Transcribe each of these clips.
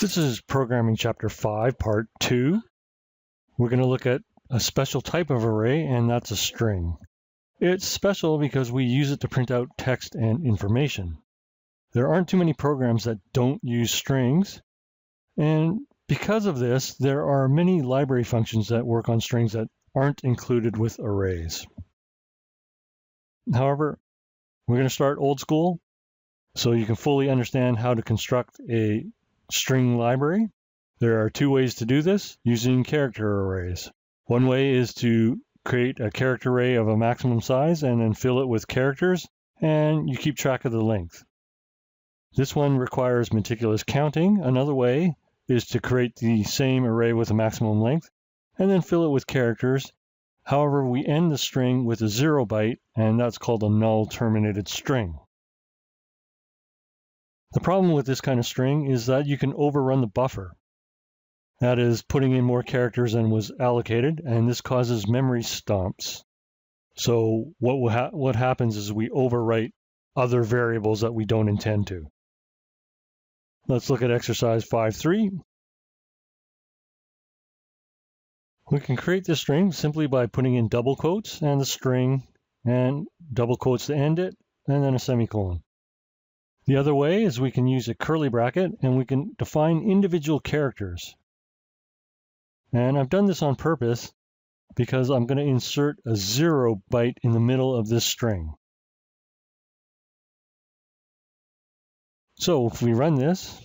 This is Programming Chapter 5, Part 2. We're going to look at a special type of array, and that's a string. It's special because we use it to print out text and information. There aren't too many programs that don't use strings, and because of this, there are many library functions that work on strings that aren't included with arrays. However, we're going to start old school so you can fully understand how to construct a string library. There are two ways to do this using character arrays. One way is to create a character array of a maximum size and then fill it with characters, and you keep track of the length. This one requires meticulous counting. Another way is to create the same array with a maximum length and then fill it with characters. However, we end the string with a 0 byte, and that's called a null terminated string. The problem with this kind of string is that you can overrun the buffer. That is, putting in more characters than was allocated, and this causes memory stomps. So what happens is we overwrite other variables that we don't intend to. Let's look at exercise 5.3. We can create this string simply by putting in double quotes and the string, and double quotes to end it, and then a semicolon. The other way is we can use a curly bracket, and we can define individual characters. And I've done this on purpose because I'm going to insert a 0 byte in the middle of this string. So if we run this,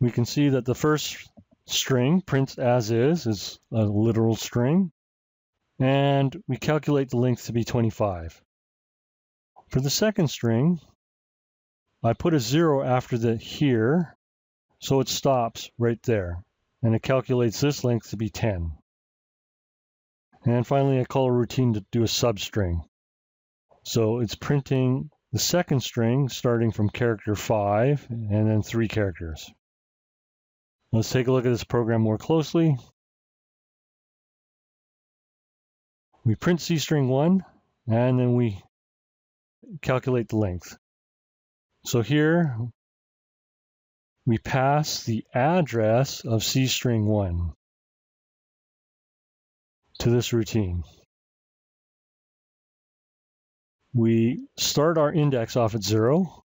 we can see that the first string prints as is a literal string, and we calculate the length to be 25. For the second string, I put a 0 after the here, so it stops right there, and it calculates this length to be 10. And finally, I call a routine to do a substring. So it's printing the second string starting from character 5 and then 3 characters. Let's take a look at this program more closely. We print cstring1, and then we calculate the length. So here we pass the address of cstring1 to this routine. We start our index off at 0.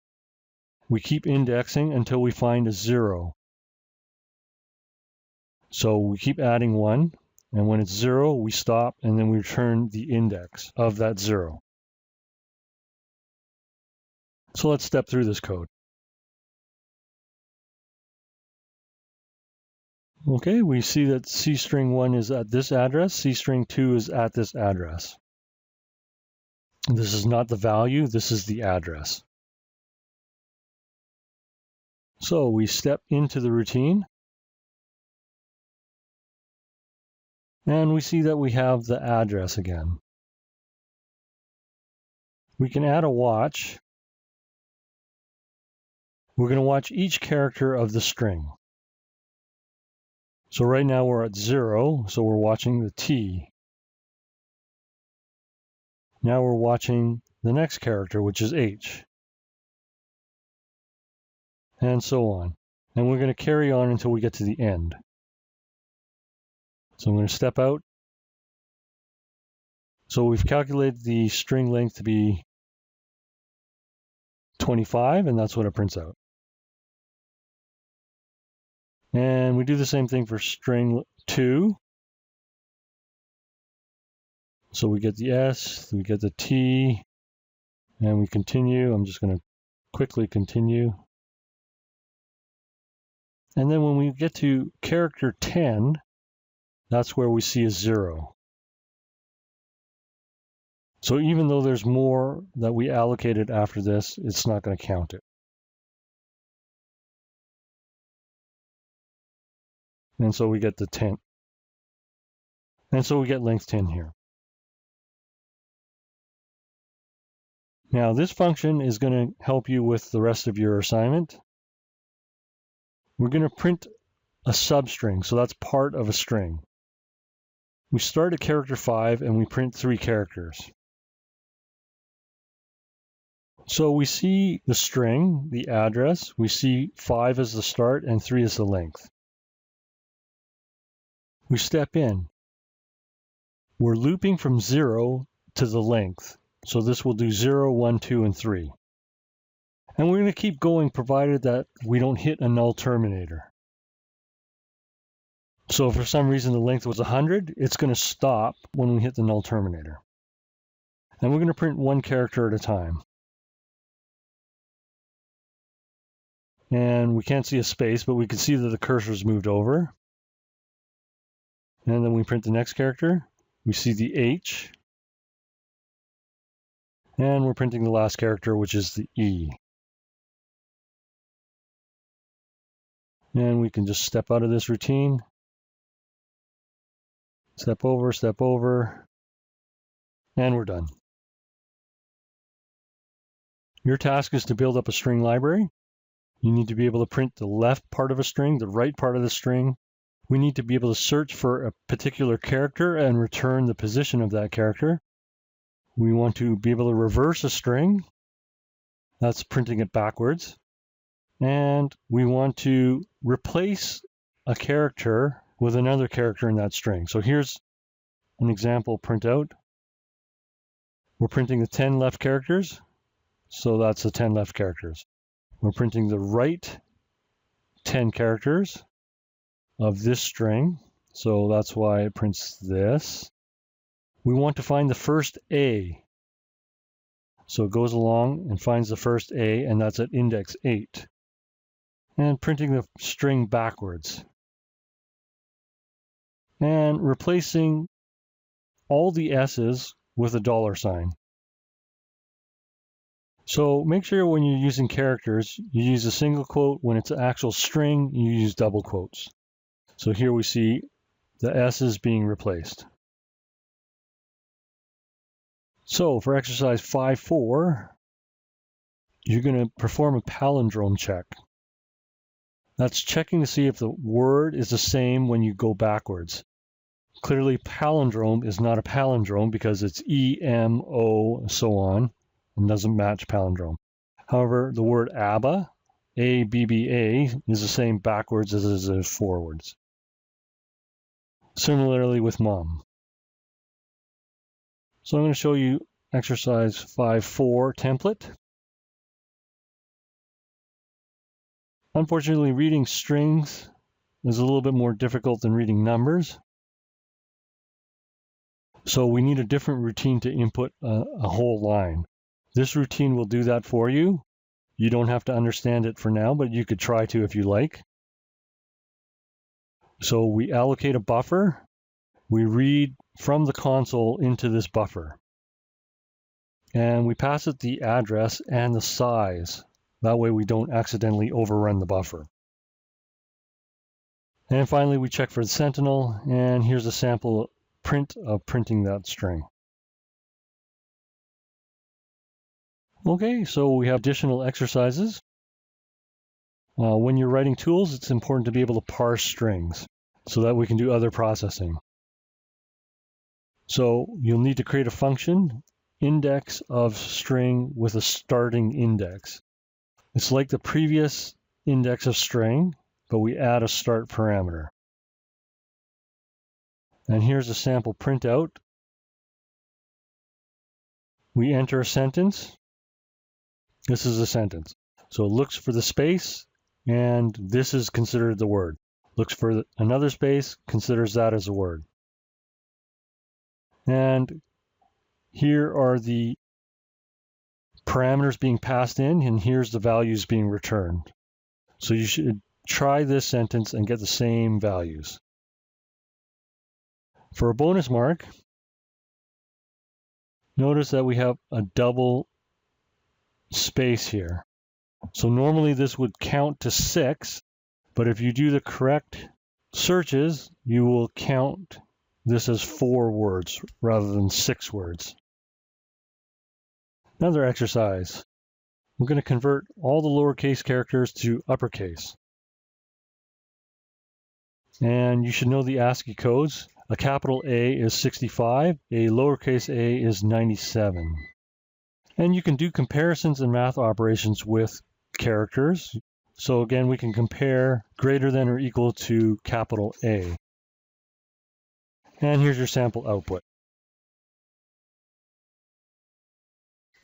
We keep indexing until we find a 0. So we keep adding 1, and when it's 0, we stop, and then we return the index of that 0. So let's step through this code. Okay, we see that cstring1 is at this address, cstring2 is at this address. This is not the value, this is the address. So we step into the routine, and we see that we have the address again. We can add a watch. We're going to watch each character of the string. So right now we're at 0, so we're watching the T. Now we're watching the next character, which is H. And so on. And we're going to carry on until we get to the end. So I'm going to step out. So we've calculated the string length to be 25, and that's what it prints out. And we do the same thing for string 2. So we get the S, we get the T, and we continue. I'm just going to quickly continue. And then when we get to character 10, that's where we see a 0. So even though there's more that we allocated after this, it's not going to count it. And so we get the 10. And so we get length 10 here. Now this function is going to help you with the rest of your assignment. We're going to print a substring, so that's part of a string. We start at character 5 and we print 3 characters. So we see the string, the address, we see 5 as the start and 3 as the length. We step in. We're looping from 0 to the length. So this will do 0, 1, 2, and 3. And we're going to keep going provided that we don't hit a null terminator. So if for some reason the length was 100, it's going to stop when we hit the null terminator. And we're going to print one character at a time. And we can't see a space, but we can see that the cursor's moved over. And then we print the next character. We see the H. And we're printing the last character, which is the E. And we can just step out of this routine. Step over, and we're done. Your task is to build up a string library. You need to be able to print the left part of a string, the right part of the string. We need to be able to search for a particular character and return the position of that character. We want to be able to reverse a string. That's printing it backwards. And we want to replace a character with another character in that string. So here's an example printout. We're printing the 10 left characters. So that's the 10 left characters. We're printing the right 10 characters of this string. So that's why it prints this. We want to find the first A. So it goes along and finds the first A, and that's at index 8. And printing the string backwards. And replacing all the S's with a $sign. So make sure when you're using characters, you use a single quote. When it's an actual string, you use double quotes. So here we see the S's being replaced. So for exercise 5.4, you're going to perform a palindrome check. That's checking to see if the word is the same when you go backwards. Clearly, palindrome is not a palindrome because it's E, M, O, so on, and doesn't match palindrome. However, the word ABBA, A-B-B-A, is the same backwards as it is forwards. Similarly with mom. So I'm going to show you exercise 5.4 template. Unfortunately, reading strings is a little bit more difficult than reading numbers. So we need a different routine to input a whole line. This routine will do that for you. You don't have to understand it for now, but you could try to if you like. So we allocate a buffer. We read from the console into this buffer. And we pass it the address and the size. That way we don't accidentally overrun the buffer. And finally, we check for the sentinel, and here's a sample print of printing that string. Okay, so we have additional exercises. When you're writing tools, it's important to be able to parse strings so that we can do other processing. So you'll need to create a function, index of string with a starting index. It's like the previous index of string, but we add a start parameter. And here's a sample printout. We enter a sentence. This is a sentence. So it looks for the space, and this is considered the word. Looks for another space, considers that as a word. And here are the parameters being passed in, and here's the values being returned. So you should try this sentence and get the same values. For a bonus mark, notice that we have a double space here. So normally this would count to 6, but if you do the correct searches, you will count this as 4 words rather than 6 words. Another exercise. We're going to convert all the lowercase characters to uppercase. And you should know the ASCII codes. A capital A is 65, a lowercase a is 97. And you can do comparisons and math operations with characters. So again, we can compare greater than or equal to capital A. And here's your sample output.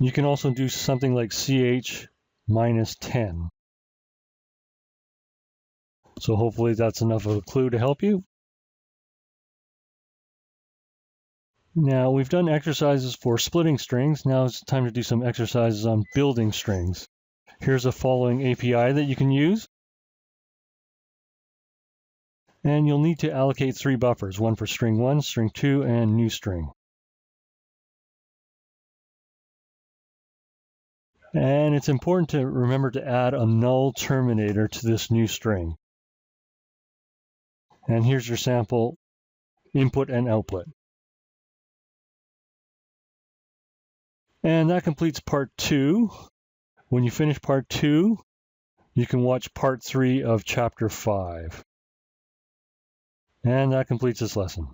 You can also do something like CH minus 10. So hopefully that's enough of a clue to help you. Now we've done exercises for splitting strings. Now it's time to do some exercises on building strings. Here's a following API that you can use. And you'll need to allocate 3 buffers, one for string 1, string 2, and new string. And it's important to remember to add a null terminator to this new string. And here's your sample input and output. And that completes part 2. When you finish part 2, you can watch part 3 of chapter 5. And that completes this lesson.